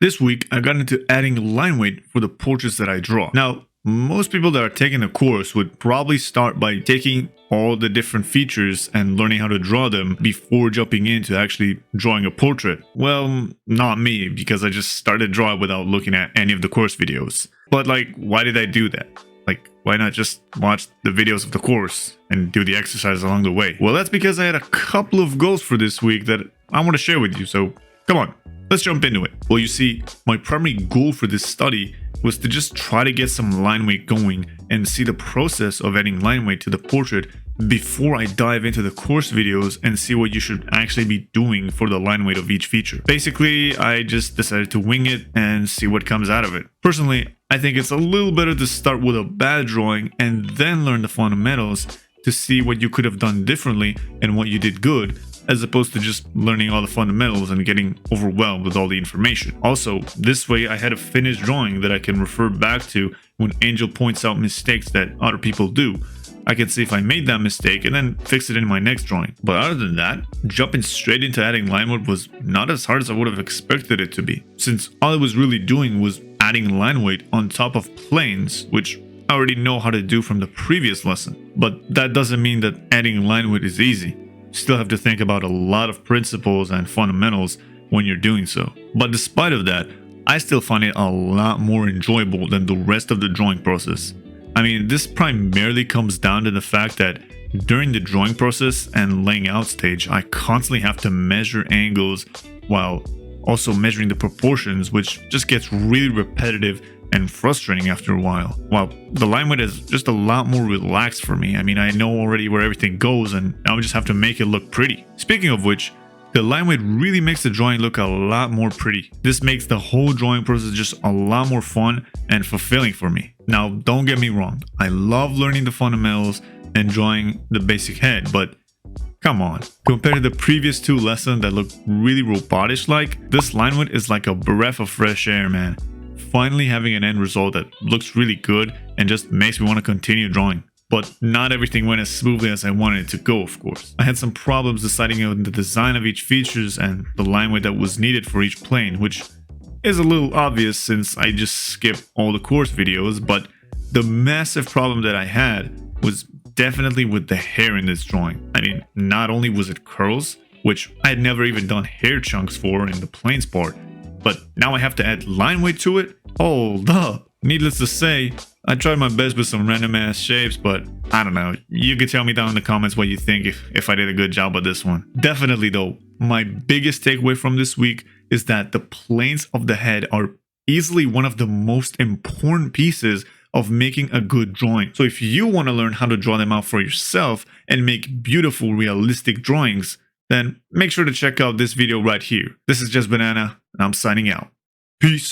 This week, I got into adding line weight for the portraits that I draw. Now, most people that are taking the course would probably start by taking all the different features and learning how to draw them before jumping into actually drawing a portrait. Well, not me, because I just started drawing without looking at any of the course videos. But why did I do that? Why not just watch the videos of the course and do the exercise along the way? Well, that's because I had a couple of goals for this week that I want to share with you, so come on. Let's jump into it. Well, you see, my primary goal for this study was to just try to get some line weight going and see the process of adding line weight to the portrait before I dive into the course videos and see what you should actually be doing for the line weight of each feature. Basically, I just decided to wing it and see what comes out of it. Personally, I think it's a little better to start with a bad drawing and then learn the fundamentals to see what you could have done differently and what you did good, as opposed to just learning all the fundamentals and getting overwhelmed with all the information. Also, this way I had a finished drawing that I can refer back to when Angel points out mistakes that other people do. I can see if I made that mistake and then fix it in my next drawing. But other than that, jumping straight into adding line weight was not as hard as I would have expected it to be, since all I was really doing was adding line weight on top of planes, which I already know how to do from the previous lesson. But that doesn't mean that adding line weight is easy. Still have to think about a lot of principles and fundamentals when you're doing so. But despite of that, I still find it a lot more enjoyable than the rest of the drawing process. I mean, this primarily comes down to the fact that during the drawing process and laying out stage, I constantly have to measure angles while also measuring the proportions, which just gets really repetitive and frustrating after a while. While the line weight is just a lot more relaxed for me. I mean, I know already where everything goes and I just have to make it look pretty. Speaking of which, the line weight really makes the drawing look a lot more pretty. This makes the whole drawing process just a lot more fun and fulfilling for me. Now, don't get me wrong, I love learning the fundamentals and drawing the basic head, but come on, compared to the previous two lessons that looked really robotish-like, this line weight is like a breath of fresh air, man. Finally having an end result that looks really good and just makes me want to continue drawing. But not everything went as smoothly as I wanted it to go, of course. I had some problems deciding on the design of each features and the line weight that was needed for each plane, which is a little obvious since I just skipped all the course videos, but the massive problem that I had was definitely with the hair in this drawing. I mean, not only was it curls, which I had never even done hair chunks for in the planes part, but now I have to add line weight to it? Hold up. Needless to say, I tried my best with some random ass shapes, but I don't know. You can tell me down in the comments what you think if I did a good job with this one. Definitely though, my biggest takeaway from this week is that the planes of the head are easily one of the most important pieces of making a good drawing. So if you want to learn how to draw them out for yourself and make beautiful realistic drawings, then make sure to check out this video right here. This is Just Banana, and I'm signing out. Peace.